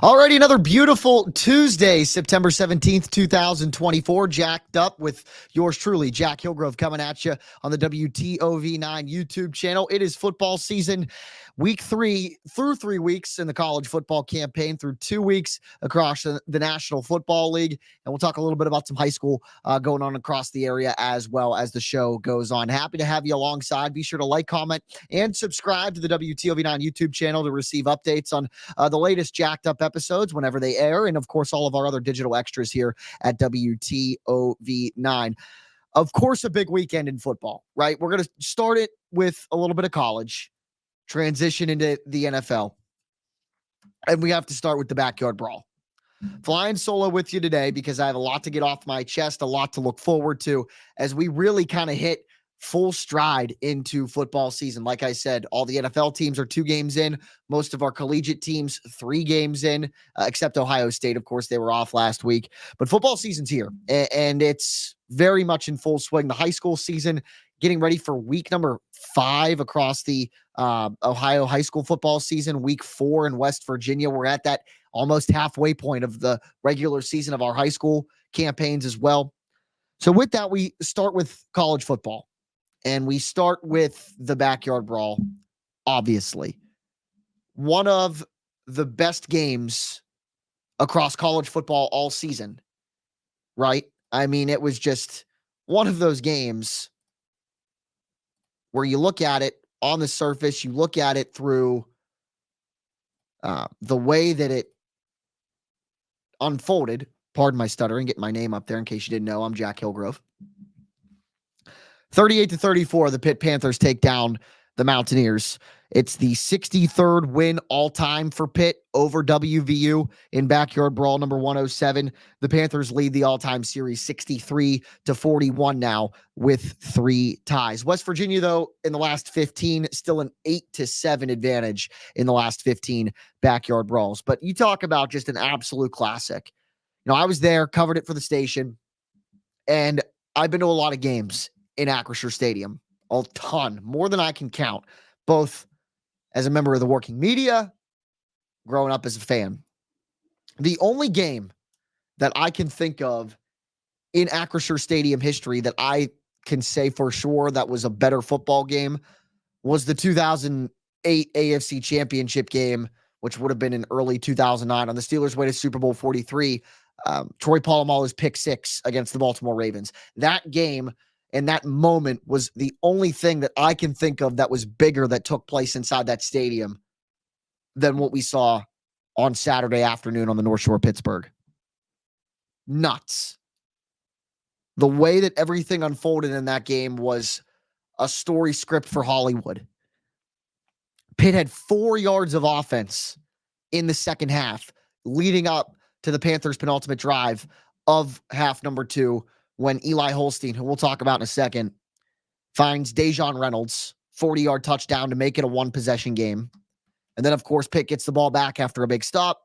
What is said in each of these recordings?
Alrighty, another beautiful Tuesday, September 17th, 2024. Jacked up with yours truly, Jack Hillgrove, coming at you on the WTOV 9 YouTube channel. It is football season, week 3 through 3 weeks in the college football campaign, through 2 weeks across the National Football League. And we'll talk a little bit about some high school going on across the area as well as the show goes on. Happy to have you alongside. Be sure to like, comment, and subscribe to the WTOV 9 YouTube channel to receive updates on the latest Jacked Up episodes whenever they air, and of course all of our other digital extras here at WTOV 9. Of course, a big weekend in football, right? We're going to start it with a little bit of college, transition into the NFL, and we have to start with the Backyard Brawl. Flying solo with you today because I have a lot to get off my chest, a lot to look forward to as we really kind of hit full stride into football season. Like I said, all the NFL teams are 2 games in. Most of our collegiate teams, 3 games in, except Ohio State. Of course, they were off last week. But football season's here, and it's very much in full swing. The high school season getting ready for week number 5 across the Ohio high school football season, week 4 in West Virginia. We're at that almost halfway point of the regular season of our high school campaigns as well. So with that, we start with college football. And we start with the Backyard Brawl, obviously. One of the best games across college football all season, right? I mean, it was just one of those games where you look at it on the surface, you look at it through the way that it unfolded. Pardon my stuttering, get my name up there in case you didn't know. I'm Jack Hillgrove. 38-34, the Pitt Panthers take down the Mountaineers. It's the 63rd win all-time for Pitt over WVU in Backyard Brawl number 107. The Panthers lead the all-time series 63-41 now with 3 ties. West Virginia, though, in the last 15, still an 8-7 advantage in the last 15 Backyard Brawls. But you talk about just an absolute classic. You know, I was there, covered it for the station, and I've been to a lot of games in Acrisure Stadium, a ton, more than I can count, both as a member of the working media, growing up as a fan. The only game that I can think of in Acrisure Stadium history that I can say for sure that was a better football game was the 2008 AFC Championship game, which would have been in early 2009 on the Steelers' way to Super Bowl 43. Troy Polamalu's pick 6 against the Baltimore Ravens. That game and that moment was the only thing that I can think of that was bigger that took place inside that stadium than what we saw on Saturday afternoon on the North Shore of Pittsburgh. Nuts. The way that everything unfolded in that game was a story script for Hollywood. Pitt had 4 yards of offense in the second half, leading up to the Panthers' penultimate drive of half number 2, when Eli Holstein, who we'll talk about in a second, finds Dejon Reynolds, 40-yard touchdown to make it a 1-possession game. And then, of course, Pitt gets the ball back after a big stop,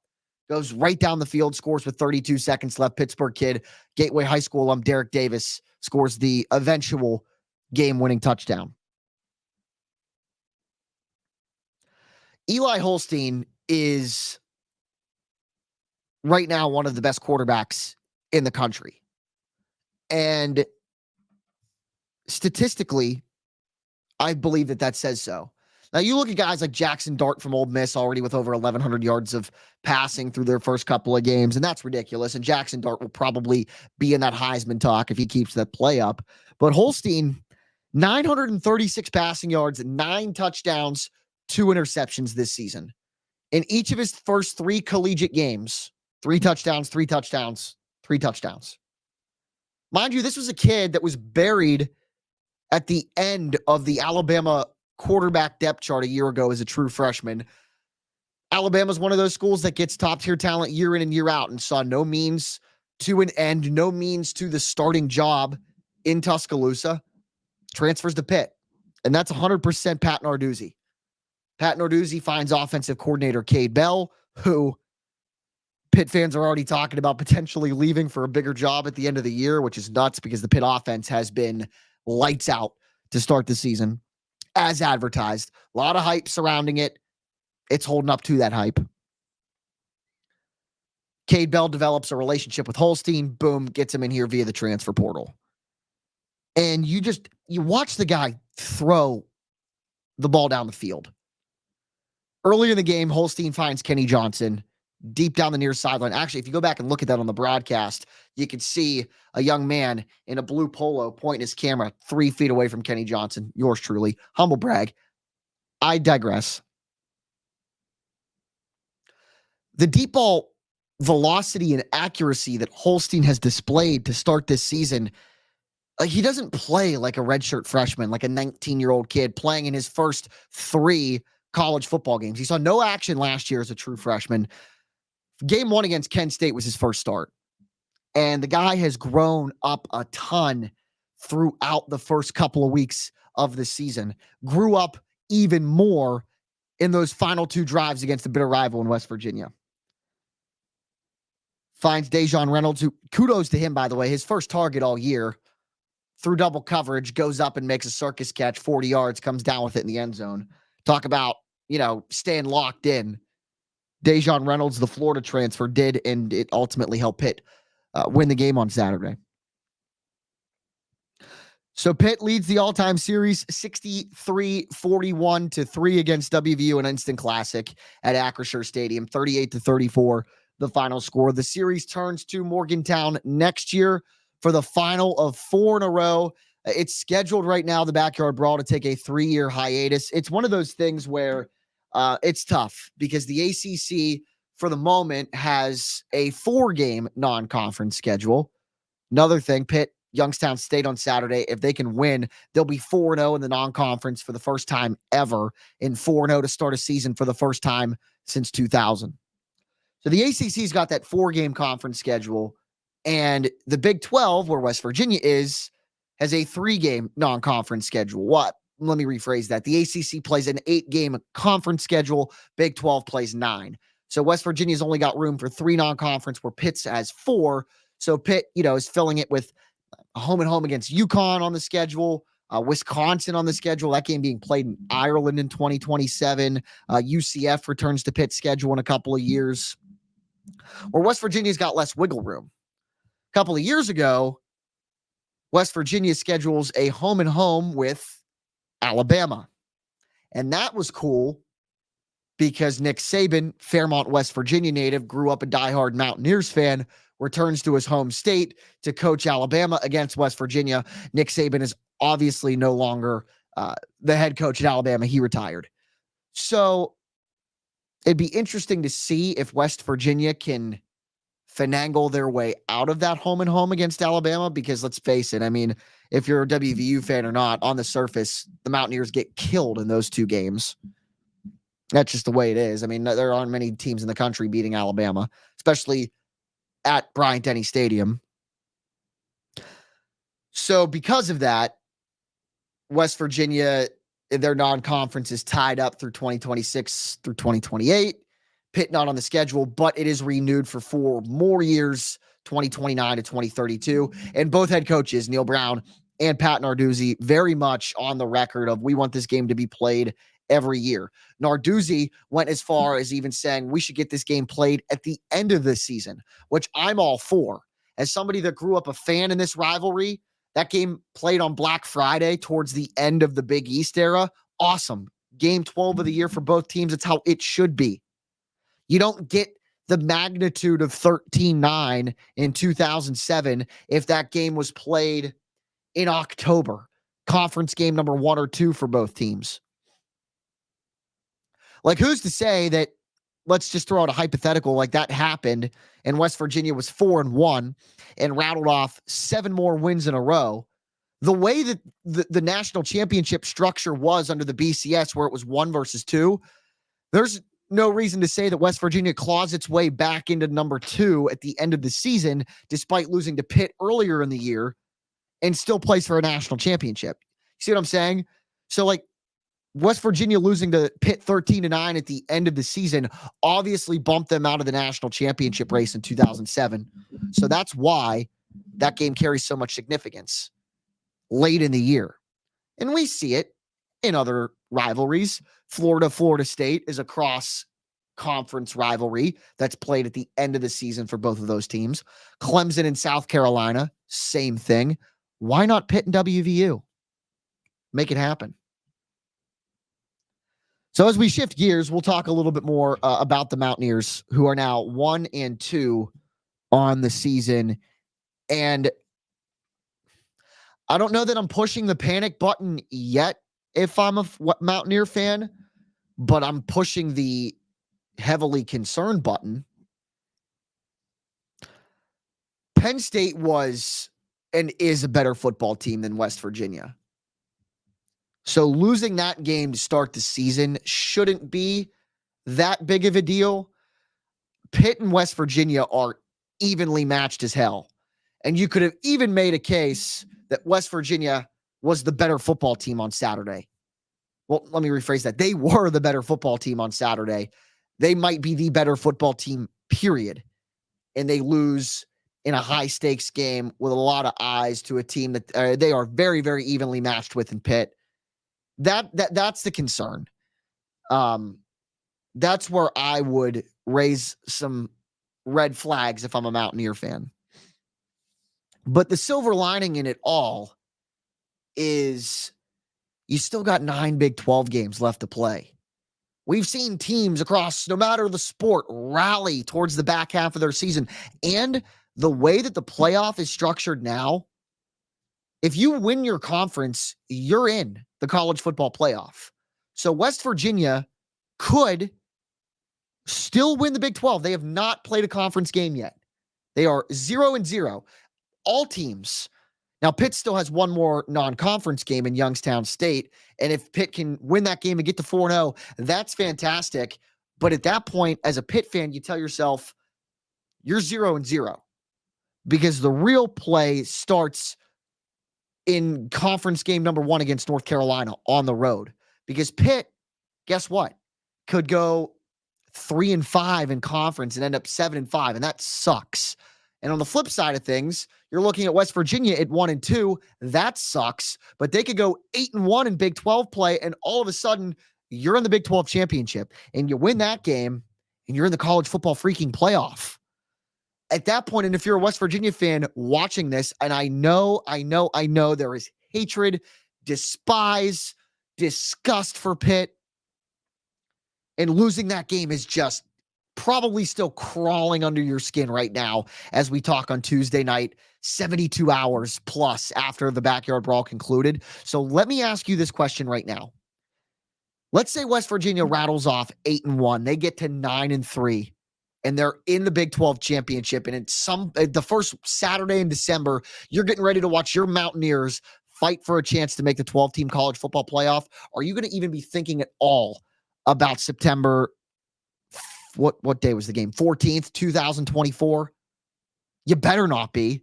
goes right down the field, scores with 32 seconds left. Pittsburgh kid, Gateway High School alum Derek Davis, scores the eventual game-winning touchdown. Eli Holstein is right now one of the best quarterbacks in the country. And statistically, I believe that says so. Now, you look at guys like Jackson Dart from Ole Miss already with over 1,100 yards of passing through their first couple of games, and that's ridiculous. And Jackson Dart will probably be in that Heisman talk if he keeps that play up. But Holstein, 936 passing yards, 9 touchdowns, 2 interceptions this season. In each of his first 3 collegiate games, 3 touchdowns, 3 touchdowns, 3 touchdowns. Mind you, this was a kid that was buried at the end of the Alabama quarterback depth chart a year ago as a true freshman. Alabama's one of those schools that gets top-tier talent year in and year out and saw no means to an end, no means to the starting job in Tuscaloosa. Transfers to Pitt. And that's 100% Pat Narduzzi. Pat Narduzzi finds offensive coordinator Cade Bell, who Pitt fans are already talking about potentially leaving for a bigger job at the end of the year, which is nuts because the Pitt offense has been lights out to start the season, as advertised. A lot of hype surrounding it. It's holding up to that hype. Cade Bell develops a relationship with Holstein. Boom, gets him in here via the transfer portal. And you watch the guy throw the ball down the field. Earlier in the game, Holstein finds Kenny Johnson deep down the near sideline. Actually, if you go back and look at that on the broadcast, you can see a young man in a blue polo pointing his camera 3 feet away from Kenny Johnson. Yours truly. Humble brag. I digress. The deep ball velocity and accuracy that Holstein has displayed to start this season, he doesn't play like a redshirt freshman, like a 19-year-old kid playing in his first 3 college football games. He saw no action last year as a true freshman. Game 1 against Kent State was his first start. And the guy has grown up a ton throughout the first couple of weeks of the season. Grew up even more in those final 2 drives against the bitter rival in West Virginia. Finds Dejon Reynolds, who, kudos to him, by the way, his first target all year, through double coverage, goes up and makes a circus catch, 40 yards, comes down with it in the end zone. Talk about, staying locked in. Dejon Reynolds, the Florida transfer, did, and it ultimately helped Pitt win the game on Saturday. So Pitt leads the all-time series 63-41-3 against WVU, an instant classic at Acrisure Stadium, 38-34, the final score. The series turns to Morgantown next year for the final of 4 in a row. It's scheduled right now, the Backyard Brawl, to take a 3-year hiatus. It's one of those things where it's tough because the ACC, for the moment, has a 4-game non-conference schedule. Another thing, Pitt, Youngstown State on Saturday. If they can win, they'll be 4-0 in the non-conference for the first time ever, and 4-0 to start a season for the first time since 2000. So the ACC's got that 4-game conference schedule, and the Big 12, where West Virginia is, has a 3-game non-conference schedule. Let me rephrase that. The ACC plays an 8-game conference schedule. Big 12 plays 9. So West Virginia's only got room for 3 non-conference, where Pitt's has 4. So Pitt, is filling it with a home and home against UConn on the schedule, Wisconsin on the schedule, that game being played in Ireland in 2027. UCF returns to Pitt's schedule in a couple of years, where West Virginia's got less wiggle room. A couple of years ago, West Virginia schedules a home and home with Alabama. And that was cool because Nick Saban, Fairmont, West Virginia native, grew up a diehard Mountaineers fan, returns to his home state to coach Alabama against West Virginia. Nick Saban is obviously no longer the head coach at Alabama. He retired. So it'd be interesting to see if West Virginia can finagle their way out of that home and home against Alabama, because let's face it, I mean, if you're a WVU fan or not, on the surface, the Mountaineers get killed in those 2 games. That's just the way it is. I mean, there aren't many teams in the country beating Alabama, especially at Bryant-Denny Stadium. So because of that, West Virginia, their non-conference is tied up through 2026 through 2028. Pitt not on the schedule, but it is renewed for 4 more years, 2029 to 2032. And both head coaches, Neil Brown and Pat Narduzzi, very much on the record of, we want this game to be played every year. Narduzzi went as far as even saying we should get this game played at the end of the season, which I'm all for. As somebody that grew up a fan in this rivalry, that game played on Black Friday towards the end of the Big East era. Awesome. Game 12 of the year for both teams. It's how it should be. You don't get the magnitude of 13-9 in 2007 if that game was played in October. Conference game number 1 or 2 for both teams. Like, who's to say that, let's just throw out a hypothetical, like that happened and West Virginia was 4-1 and rattled off 7 more wins in a row. The way that the national championship structure was under the BCS, where it was 1 versus 2, there's no reason to say that West Virginia claws its way back into number 2 at the end of the season, despite losing to Pitt earlier in the year, and still plays for a national championship. See what I'm saying? So, like, West Virginia losing to Pitt 13-9 at the end of the season obviously bumped them out of the national championship race in 2007. So that's why that game carries so much significance late in the year. And we see it in other rivalries. Florida State is across conference rivalry that's played at the end of the season for both of those teams. Clemson and South Carolina, same thing. Why not Pitt and WVU? Make it happen. So as we shift gears, we'll talk a little bit more about the Mountaineers, who are now 1-2 on the season. And I don't know that I'm pushing the panic button yet if I'm a Mountaineer fan, but I'm pushing the heavily concerned button. Penn State was and is a better football team than West Virginia. So losing that game to start the season shouldn't be that big of a deal. Pitt and West Virginia are evenly matched as hell. And you could have even made a case that West Virginia was the better football team on Saturday. Well, let me rephrase that. They were the better football team on Saturday. They might be the better football team, period. And they lose in a high-stakes game with a lot of eyes to a team that they are very, very evenly matched with in Pitt. That's the concern. That's where I would raise some red flags if I'm a Mountaineer fan. But the silver lining in it all is you still got 9 Big 12 games left to play. We've seen teams across, no matter the sport, rally towards the back half of their season. And the way that the playoff is structured now, if you win your conference, you're in the college football playoff. So West Virginia could still win the Big 12. They have not played a conference game yet. They are 0-0. All teams. Now, Pitt still has one more non-conference game in Youngstown State. And if Pitt can win that game and get to 4-0, that's fantastic. But at that point, as a Pitt fan, you tell yourself, you're 0-0. Because the real play starts in conference game number 1 against North Carolina on the road. Because Pitt, guess what? Could go 3-5 in conference and end up 7-5. And that sucks. And on the flip side of things, you're looking at West Virginia at 1-2. That sucks. But they could go 8-1 in Big 12 play, and all of a sudden, you're in the Big 12 championship. And you win that game, and you're in the college football freaking playoff. At that point, and if you're a West Virginia fan watching this, and I know there is hatred, despise, disgust for Pitt, and losing that game is just probably still crawling under your skin right now as we talk on Tuesday night, 72 hours plus after the Backyard Brawl concluded. So let me ask you this question right now. Let's say West Virginia rattles off 8-1. They get to 9-3, and they're in the Big 12 championship. And it's the first Saturday in December, you're getting ready to watch your Mountaineers fight for a chance to make the 12-team college football playoff. Are you going to even be thinking at all about September? What day was the game? 14th, 2024? You better not be.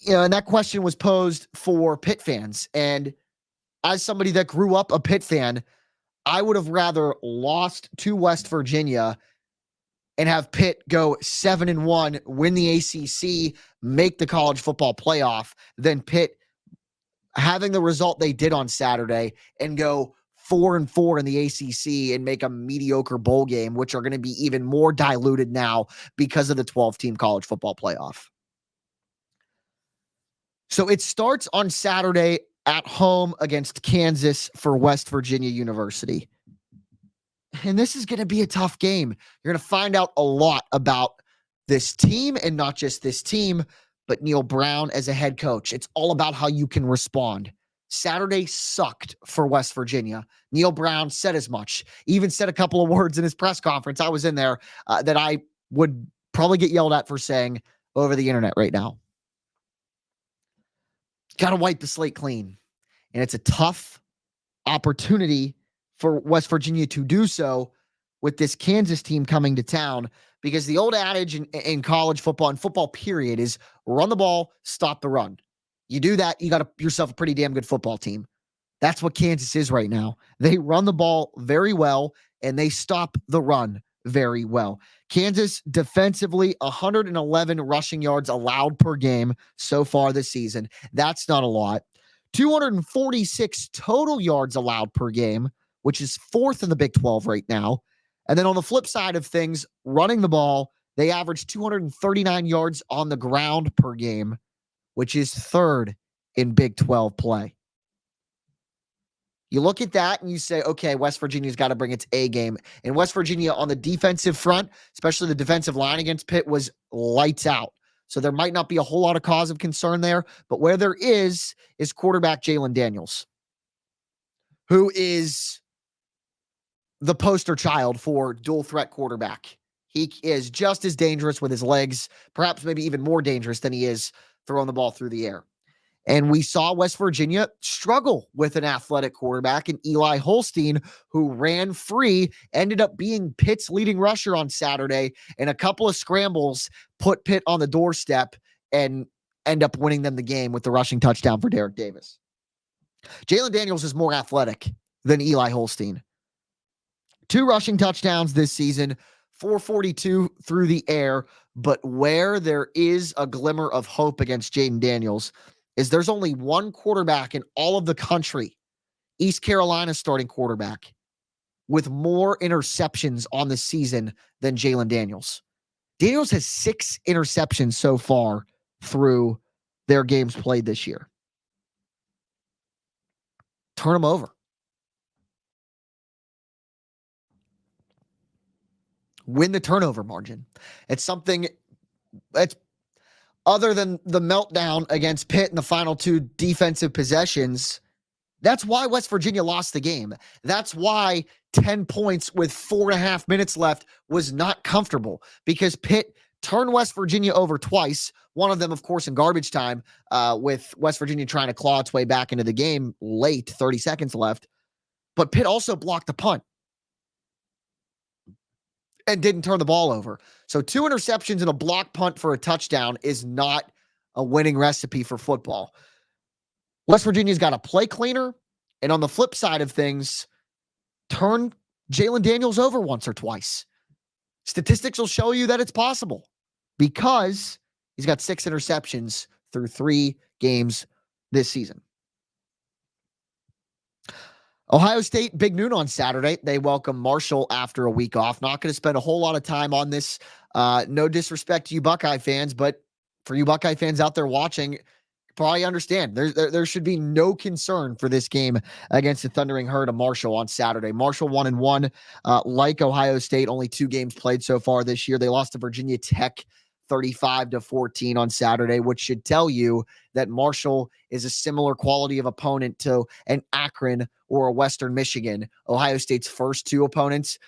And that question was posed for Pitt fans. And as somebody that grew up a Pitt fan, I would have rather lost to West Virginia and have Pitt go 7-1, win the ACC, make the college football playoff, than Pitt having the result they did on Saturday and go 4-4 in the ACC and make a mediocre bowl game, which are going to be even more diluted now because of the 12-team college football playoff. So it starts on Saturday at home against Kansas for West Virginia University. And this is going to be a tough game. You're going to find out a lot about this team, and not just this team, but Neil Brown as a head coach. It's all about how you can respond. Saturday sucked for West Virginia. Neil Brown said as much, even said a couple of words in his press conference. I was in there that I would probably get yelled at for saying over the internet right now. Got to wipe the slate clean. And it's a tough opportunity for West Virginia to do so with this Kansas team coming to town, because the old adage in college football and football period is run the ball, stop the run. You do that, you got yourself a pretty damn good football team. That's what Kansas is right now. They run the ball very well, and they stop the run very well. Kansas defensively, 111 rushing yards allowed per game so far this season. That's not a lot. 246 total yards allowed per game, which is 4th in the Big 12 right now. And then on the flip side of things, running the ball, they average 239 yards on the ground per game, which is third in Big 12 play. You look at that and you say, okay, West Virginia's got to bring its A game. And West Virginia on the defensive front, especially the defensive line against Pitt, was lights out. So there might not be a whole lot of cause of concern there. But where there is quarterback Jalen Daniels, who is the poster child for dual threat quarterback. He is just as dangerous with his legs, perhaps maybe even more dangerous than he is throwing the ball through the air. And we saw West Virginia struggle with an athletic quarterback, and Eli Holstein, who ran free, ended up being Pitt's leading rusher on Saturday, and a couple of scrambles put Pitt on the doorstep and end up winning them the game with the rushing touchdown for Derek Davis. Jalen Daniels is more athletic than Eli Holstein. 2 rushing touchdowns this season, 442 through the air, but where there is a glimmer of hope against Jaden Daniels is there's only one quarterback in all of the country, East Carolina's starting quarterback, with more interceptions on the season than Jalen Daniels. Daniels has 6 interceptions so far through their games played this year. Turn them over. Win the turnover margin. It's something that's other than the meltdown against Pitt in the final 2 defensive possessions. That's why West Virginia lost the game. That's why 10 points with 4.5 minutes left was not comfortable, because Pitt turned West Virginia over twice. One of them, of course, in garbage time, with West Virginia trying to claw its way back into the game late, 30 seconds left. But Pitt also blocked the punt and didn't turn the ball over. So 2 interceptions and a block punt for a touchdown is not a winning recipe for football. West Virginia's got to play cleaner, and on the flip side of things, turn Jalen Daniels over once or twice. Statistics will show you that it's possible because he's got 6 interceptions through 3 games this season. Ohio State, big noon on Saturday. They welcome Marshall after a week off. Not going to spend a whole lot of time on this. No disrespect to you Buckeye fans, but for you Buckeye fans out there watching, probably understand there should be no concern for this game against the Thundering Herd of Marshall on Saturday. Marshall 1-1, like Ohio State, only 2 games played so far this year. They lost to Virginia Tech 35-14 on Saturday, which should tell you that Marshall is a similar quality of opponent to an Akron or a Western Michigan, Ohio State's first 2 opponents.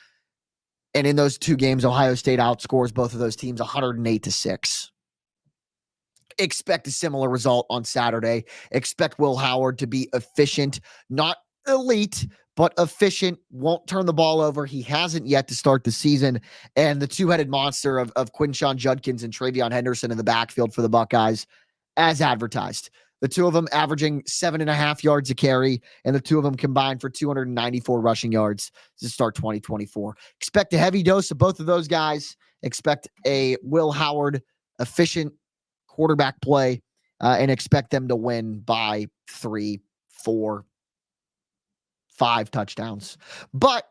And in those 2 games, Ohio State outscores both of those teams 108-6. Expect a similar result on Saturday. Expect Will Howard to be efficient, not elite, but efficient. Won't turn the ball over. He hasn't yet to start the season. And the 2-headed monster of Quinshon Judkins and Travion Henderson in the backfield for the Buckeyes, as advertised. The 2 of them averaging 7.5 yards a carry, and the 2 of them combined for 294 rushing yards to start 2024. Expect a heavy dose of both of those guys. Expect a Will Howard efficient quarterback play, and expect them to win by 3, 4, 5 touchdowns. But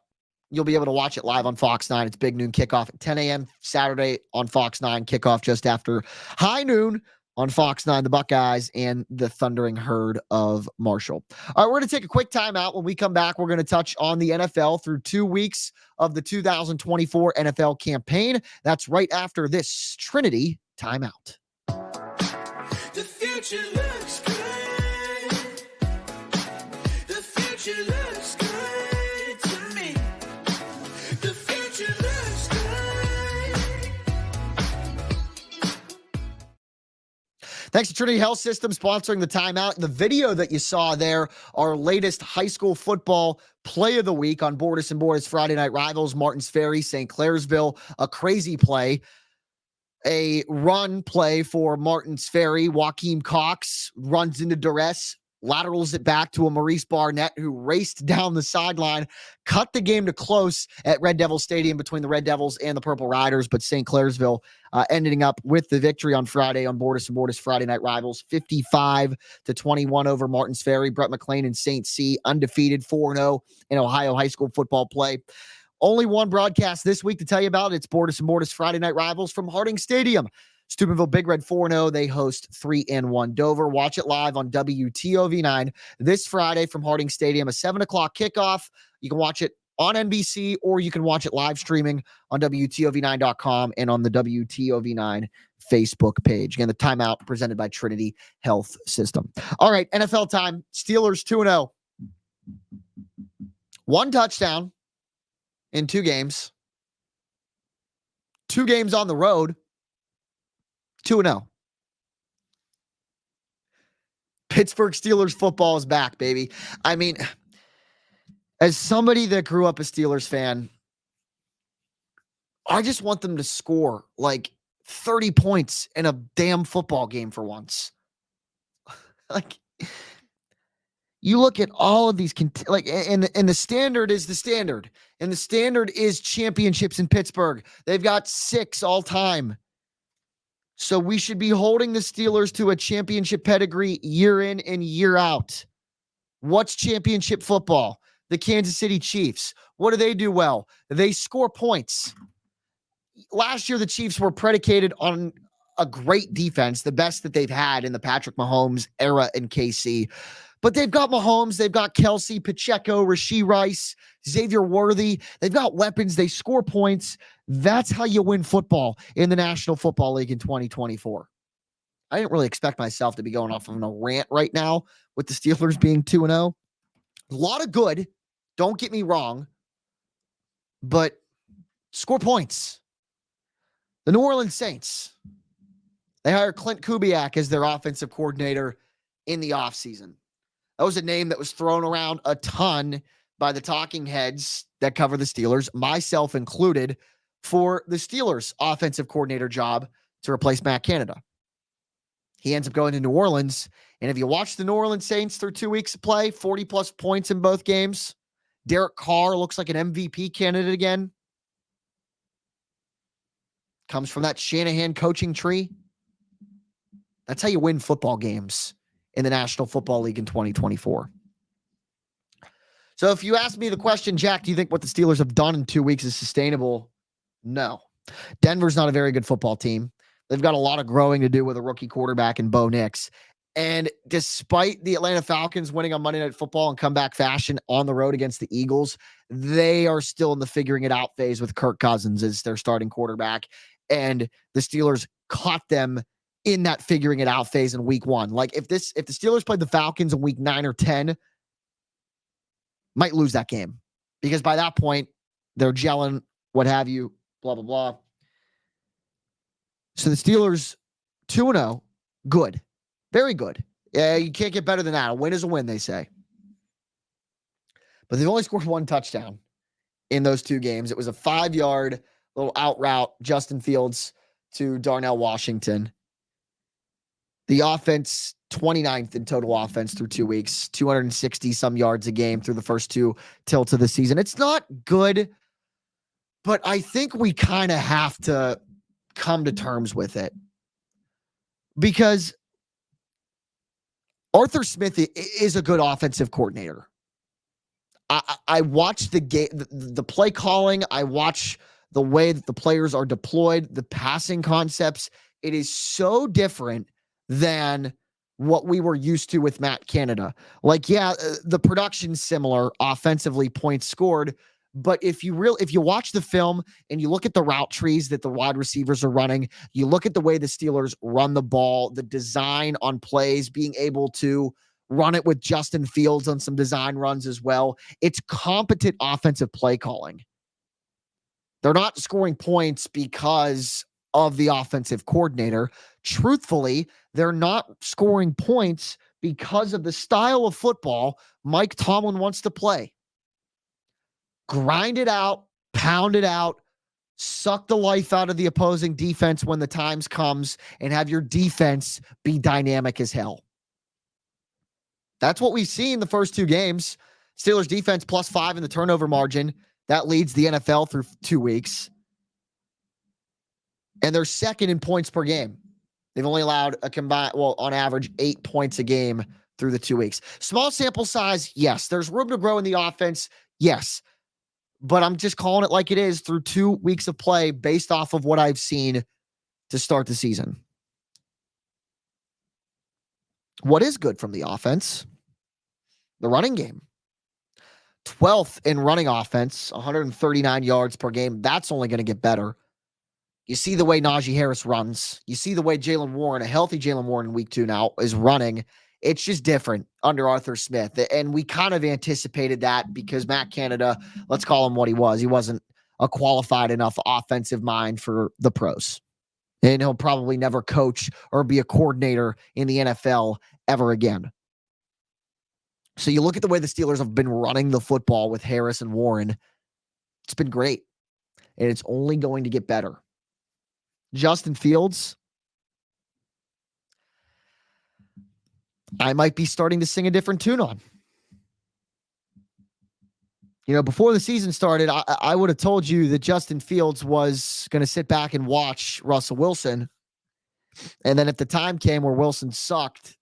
you'll be able to watch it live on Fox 9. It's big noon kickoff at 10 a.m. Saturday on Fox 9. Kickoff just after high noon on Fox 9, the Buckeyes and the Thundering Herd of Marshall. All right, we're going to take a quick timeout. When we come back, we're going to touch on the NFL through 2 weeks of the 2024 NFL campaign. That's right after this Trinity timeout. The future looks good. The future looks good to me. The future looks good. Thanks to Trinity Health System sponsoring the timeout. The video that you saw there, our latest high school football play of the week on Bordas and Bordas Friday Night Rivals, Martins Ferry, St. Clairsville, a crazy play. A run play for Martins Ferry. Joaquin Cox runs into duress, laterals it back to a Maurice Barnett, who raced down the sideline, cut the game to close at Red Devil Stadium between the Red Devils and the Purple Riders, but St. Clairsville ending up with the victory on Friday on Bordas and Bordas Friday Night Rivals, 55-21 over Martins Ferry. Brett McLean and St. C undefeated 4-0 in Ohio high school football play. Only one broadcast this week to tell you about. It's Bortus and Mortis Friday Night Rivals from Harding Stadium. Steubenville Big Red 4-0. They host 3-1 Dover. Watch it live on WTOV 9 this Friday from Harding Stadium, a 7 o'clock kickoff. You can watch it on NBC, or you can watch it live streaming on WTOV9.com and on the WTOV 9 Facebook page. Again, the timeout presented by Trinity Health System. All right, NFL time. Steelers 2-0. One touchdown in 2 games. 2 games on the road. 2-0. Pittsburgh Steelers football is back, baby. I mean, as somebody that grew up a Steelers fan, I just want them to score like 30 points in a damn football game for once. Like, you look at all of these, and the standard is the standard. And the standard is championships in Pittsburgh. They've got 6 all time. So we should be holding the Steelers to a championship pedigree year in and year out. What's championship football? The Kansas City Chiefs. What do they do well? They score points. Last year, the Chiefs were predicated on a great defense, the best that they've had in the Patrick Mahomes era in KC. But they've got Mahomes, they've got Kelsey, Pacheco, Rashee Rice, Xavier Worthy. They've got weapons. They score points. That's how you win football in the National Football League in 2024. I didn't really expect myself to be going off on a rant right now with the Steelers being 2-0. A lot of good. Don't get me wrong. But score points. The New Orleans Saints. They hired Clint Kubiak as their offensive coordinator in the offseason. That was a name that was thrown around a ton by the talking heads that cover the Steelers, myself included, for the Steelers' offensive coordinator job to replace Matt Canada. He ends up going to New Orleans, and if you watch the New Orleans Saints through 2 weeks of play, 40-plus points in both games. Derek Carr looks like an MVP candidate again. Comes from that Shanahan coaching tree. That's how you win football games in the National Football League in 2024. So if you ask me the question, Jack, do you think what the Steelers have done in 2 weeks is sustainable? No. Denver's not a very good football team. They've got a lot of growing to do with a rookie quarterback in Bo Nix. And despite the Atlanta Falcons winning on Monday Night Football in comeback fashion on the road against the Eagles, they are still in the figuring it out phase with Kirk Cousins as their starting quarterback. And the Steelers caught them in that figuring it out phase in week 1. Like if the Steelers played the Falcons in week 9 or 10, might lose that game because by that point they're gelling, what have you, blah, blah, blah. So the Steelers 2-0, good, very good. Yeah, you can't get better than that. A win is a win, they say. But they've only scored 1 touchdown in those 2 games. It was a 5-yard little out route, Justin Fields to Darnell Washington. The offense, 29th in total offense through 2 weeks, 260 some yards a game through the first 2 tilts of the season. It's not good, but I think we kind of have to come to terms with it because Arthur Smith is a good offensive coordinator. I watch the game, the play calling. I watch the way that the players are deployed, the passing concepts. It is so different than what we were used to with Matt Canada. Like, yeah, the production's similar, offensively, points scored. But if you watch the film and you look at the route trees that the wide receivers are running, you look at the way the Steelers run the ball, the design on plays, being able to run it with Justin Fields on some design runs as well. It's competent offensive play calling. They're not scoring points because of the offensive coordinator. Truthfully, they're not scoring points because of the style of football Mike Tomlin wants to play. Grind it out, pound it out, suck the life out of the opposing defense when the times comes, and have your defense be dynamic as hell. That's what we've seen the first 2 games. Steelers defense +5 in the turnover margin. That leads the NFL through 2 weeks. And they're second in points per game. They've only allowed a combined, on average, 8 points a game through the 2 weeks. Small sample size, yes. There's room to grow in the offense, yes. but I'm just calling it like it is through 2 weeks of play based off of what I've seen to start the season. What is good from the offense? The running game. 12th in running offense, 139 yards per game. That's only going to get better. You see the way Najee Harris runs. You see the way Jaylen Warren, a healthy Jaylen Warren in week 2 now, is running. It's just different under Arthur Smith. And we kind of anticipated that because Matt Canada, let's call him what he was. He wasn't a qualified enough offensive mind for the pros. And he'll probably never coach or be a coordinator in the NFL ever again. So you look at the way the Steelers have been running the football with Harris and Warren. It's been great. And it's only going to get better. Justin Fields, I might be starting to sing a different tune on. You know, before the season started, I would have told you that Justin Fields was going to sit back and watch Russell Wilson. And then if the time came where Wilson sucked,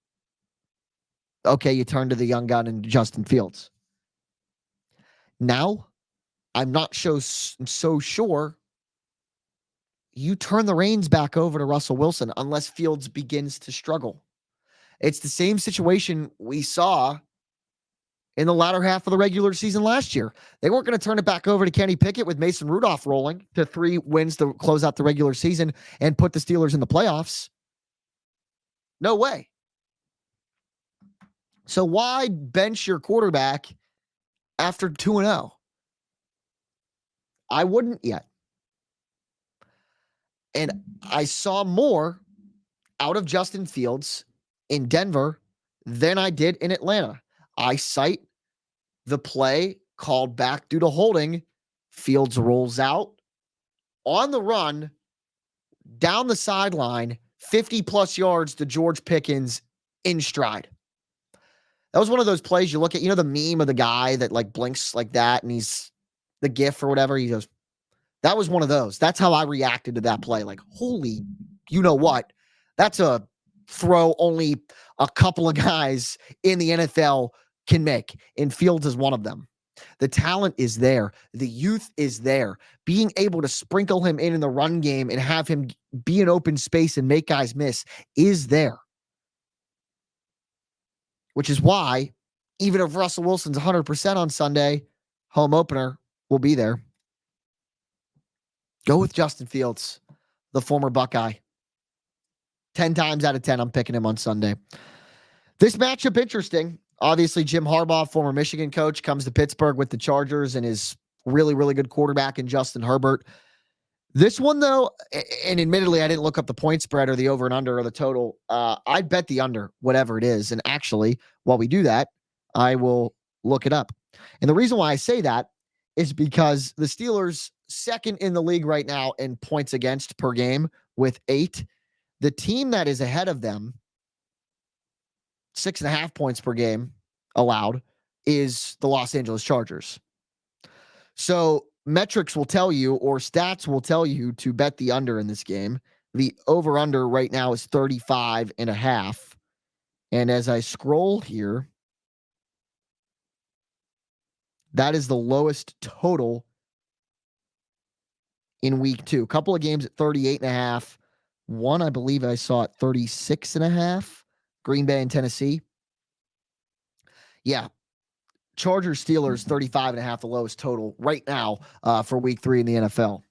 okay, you turn to the young gun and Justin Fields. Now, I'm not so sure you turn the reins back over to Russell Wilson unless Fields begins to struggle. It's the same situation we saw in the latter half of the regular season last year. They weren't going to turn it back over to Kenny Pickett with Mason Rudolph rolling to 3 wins to close out the regular season and put the Steelers in the playoffs. No way. So why bench your quarterback after 2-0? I wouldn't yet. And I saw more out of Justin Fields in Denver than I did in Atlanta. I cite the play called back due to holding. Fields rolls out on the run, down the sideline, 50-plus yards to George Pickens in stride. That was one of those plays you look at, you know, the meme of the guy that like blinks like that and he's the gif or whatever. He goes, that was one of those. That's how I reacted to that play. Like, holy, you know what? That's a throw only a couple of guys in the NFL can make. And Fields is one of them. The talent is there. The youth is there. Being able to sprinkle him in the run game and have him be in open space and make guys miss is there. Which is why, even if Russell Wilson's 100% on Sunday, home opener will be there. Go with Justin Fields, the former Buckeye. 10 times out of 10, I'm picking him on Sunday. This matchup, interesting. Obviously, Jim Harbaugh, former Michigan coach, comes to Pittsburgh with the Chargers and is really, really good quarterback in Justin Herbert. This one, though, and admittedly, I didn't look up the point spread or the over and under or the total. I'd bet the under, whatever it is. And actually, while we do that, I will look it up. And the reason why I say that is because the Steelers, second in the league right now in points against per game with 8. The team that is ahead of them, 6.5 points per game allowed, is the Los Angeles Chargers. So metrics will tell you, or stats will tell you, to bet the under in this game. The over-under right now is 35.5. And as I scroll here, that is the lowest total in week 2. A couple of games at 38.5. One, I believe I saw at 36.5. Green Bay and Tennessee. Yeah. Chargers, Steelers, 35.5, the lowest total right now for week 3 in the NFL.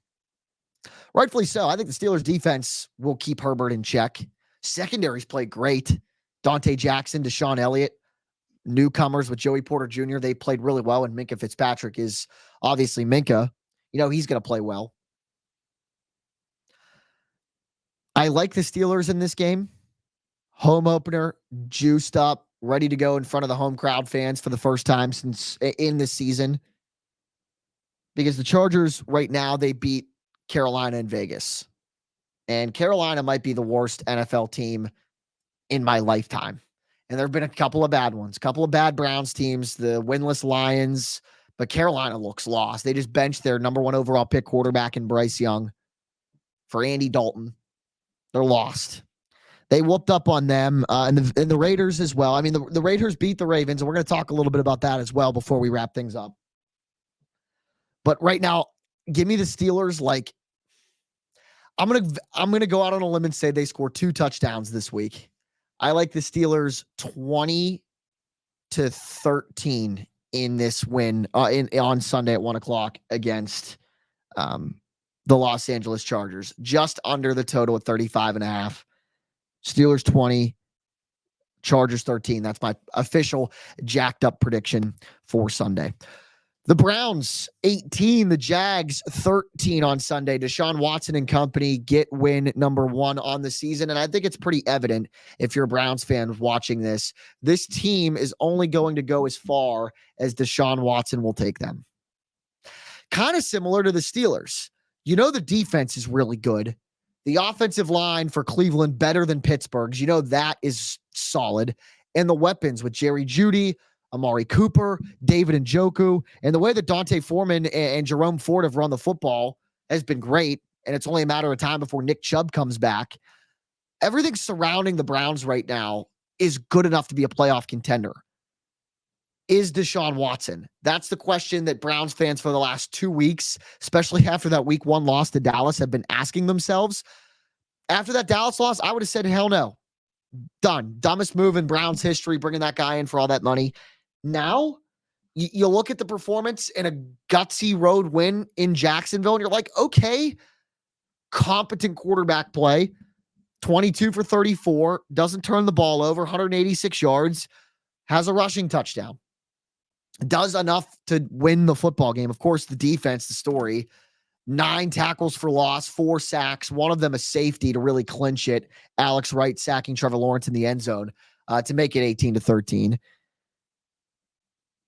Rightfully so. I think the Steelers defense will keep Herbert in check. Secondaries played great. Dante Jackson, Deshaun Elliott, newcomers with Joey Porter Jr., they played really well, and Minkah Fitzpatrick is obviously Minkah. You know, he's going to play well. I like the Steelers in this game. Home opener, juiced up, ready to go in front of the home crowd fans for the first time since in this season. Because the Chargers right now, they beat Carolina and Vegas. And Carolina might be the worst NFL team in my lifetime. And there have been a couple of bad ones, a couple of bad Browns teams, the winless Lions, but Carolina looks lost. They just benched their number 1 overall pick quarterback in Bryce Young for Andy Dalton. They're lost. They whooped up on them and the Raiders as well. I mean, the Raiders beat the Ravens, and we're going to talk a little bit about that as well before we wrap things up. But right now, give me the Steelers. Like, I'm gonna go out on a limb and say they score 2 touchdowns this week. I like the Steelers 20-13 in this win on Sunday at 1:00 against the Los Angeles Chargers, just under the total at 35.5. Steelers 20, Chargers 13. That's my official jacked up prediction for Sunday. The Browns 18, the Jags 13 on Sunday. Deshaun Watson and company get win number 1 on the season. And I think it's pretty evident if you're a Browns fan watching this, this team is only going to go as far as Deshaun Watson will take them. Kind of similar to the Steelers. You know, the defense is really good. The offensive line for Cleveland better than Pittsburgh's. You know, that is solid. And the weapons with Jerry Jeudy, Amari Cooper, David Njoku, and the way that Dante Foreman and Jerome Ford have run the football has been great. And it's only a matter of time before Nick Chubb comes back. Everything surrounding the Browns right now is good enough to be a playoff contender. Is Deshaun Watson? That's the question that Browns fans for the last 2 weeks, especially after that week 1 loss to Dallas, have been asking themselves. After that Dallas loss, I would have said, hell no. Done. Dumbest move in Browns history, bringing that guy in for all that money. Now, you look at the performance in a gutsy road win in Jacksonville, and you're like, okay, competent quarterback play, 22 for 34, doesn't turn the ball over, 186 yards, has a rushing touchdown, does enough to win the football game. Of course, the defense, the story, 9 tackles for loss, 4 sacks, one of them a safety to really clinch it. Alex Wright sacking Trevor Lawrence in the end zone to make it 18-13.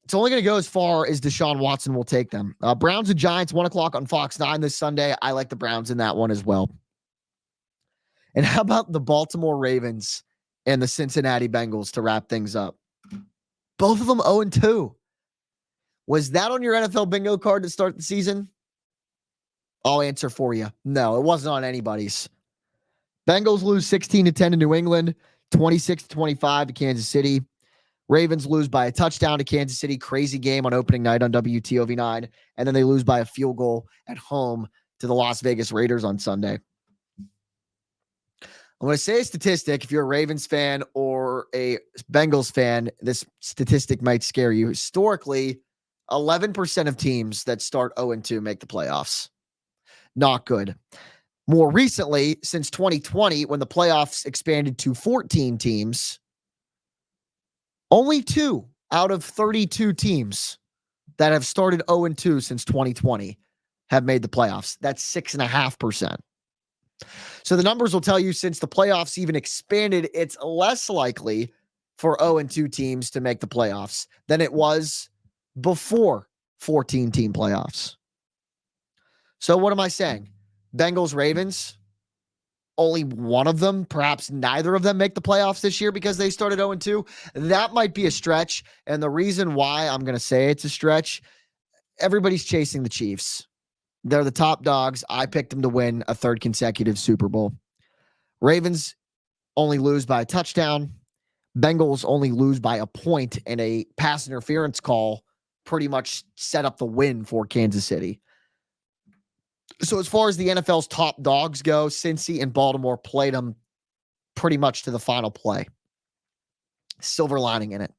It's only going to go as far as Deshaun Watson will take them. Browns and Giants, 1:00 on Fox 9 this Sunday. I like the Browns in that one as well. And how about the Baltimore Ravens and the Cincinnati Bengals to wrap things up? Both of them 0-2. Was that on your NFL bingo card to start the season? I'll answer for you. No, it wasn't on anybody's. Bengals lose 16-10 to New England, 26-25 to Kansas City. Ravens lose by a touchdown to Kansas City. Crazy game on opening night on WTOV 9. And then they lose by a field goal at home to the Las Vegas Raiders on Sunday. I'm going to say a statistic. If you're a Ravens fan or a Bengals fan, this statistic might scare you. Historically, 11% of teams that start 0-2 make the playoffs. Not good. More recently, since 2020, when the playoffs expanded to 14 teams, only 2 out of 32 teams that have started 0-2 since 2020 have made the playoffs. That's 6.5%. So the numbers will tell you since the playoffs even expanded, it's less likely for 0-2 teams to make the playoffs than it was before 14-team playoffs. So what am I saying? Bengals, Ravens, only one of them, perhaps neither of them make the playoffs this year because they started 0-2. That might be a stretch. And the reason why I'm going to say it's a stretch, everybody's chasing the Chiefs. They're the top dogs. I picked them to win a 3rd consecutive Super Bowl. Ravens only lose by a touchdown. Bengals only lose by a point, and a pass interference call pretty much set up the win for Kansas City. So as far as the NFL's top dogs go, Cincy and Baltimore played them pretty much to the final play. Silver lining in it.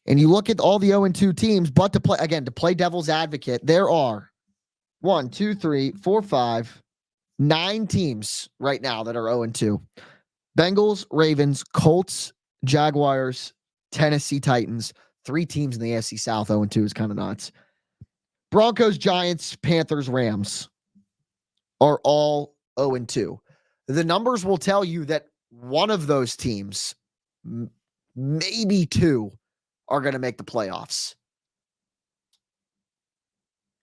And you look at all the 0-2 teams, but to play devil's advocate, there are 1, 2, 3, 4, 5, 9 teams right now that are 0-2. Bengals, Ravens, Colts, Jaguars, Tennessee Titans. 3 teams in the AFC South 0-2 is kind of nuts. Broncos, Giants, Panthers, Rams are all 0-2. The numbers will tell you that one of those teams, maybe 2, are going to make the playoffs.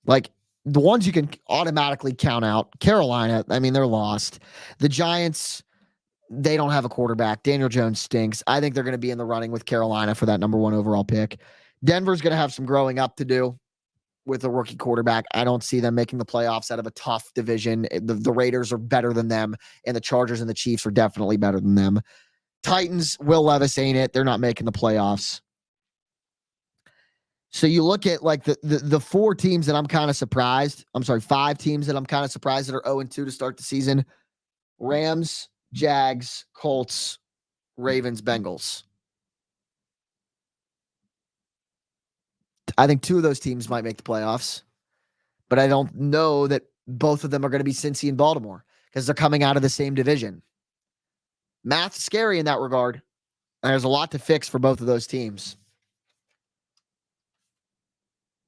Like the ones you can automatically count out. Carolina, I mean, they're lost. The Giants, they don't have a quarterback. Daniel Jones stinks. I think they're going to be in the running with Carolina for that number 1 overall pick. Denver's going to have some growing up to do with a rookie quarterback. I don't see them making the playoffs out of a tough division. The Raiders are better than them, and the Chargers and the Chiefs are definitely better than them. Titans, Will Levis ain't it. They're not making the playoffs. So you look at like the four teams that I'm kind of surprised. I'm sorry, 5 teams that I'm kind of surprised that are 0-2 to start the season. Rams, Jags, Colts, Ravens, Bengals. I think 2 of those teams might make the playoffs, but I don't know that both of them are going to be Cincy and Baltimore because they're coming out of the same division. Math's scary in that regard. And there's a lot to fix for both of those teams.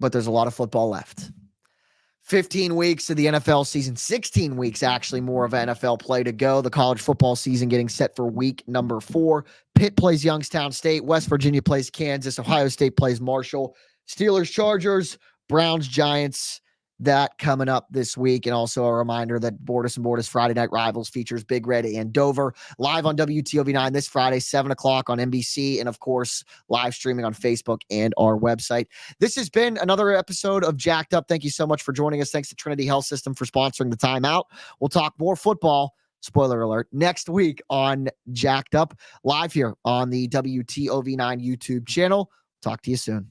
But there's a lot of football left. 15 weeks of the NFL season, 16 weeks actually more of NFL play to go. The college football season getting set for week number 4. Pitt plays Youngstown State. West Virginia plays Kansas. Ohio State plays Marshall. Steelers, Chargers, Browns, Giants. That coming up this week. And also a reminder that Bordas and Bordas Friday Night Rivals features Big Red and Dover live on WTOV 9 this Friday, 7 o'clock on NBC. And of course, live streaming on Facebook and our website. This has been another episode of Jacked Up. Thank you so much for joining us. Thanks to Trinity Health System for sponsoring the timeout. We'll talk more football, spoiler alert, next week on Jacked Up, live here on the WTOV 9 YouTube channel. Talk to you soon.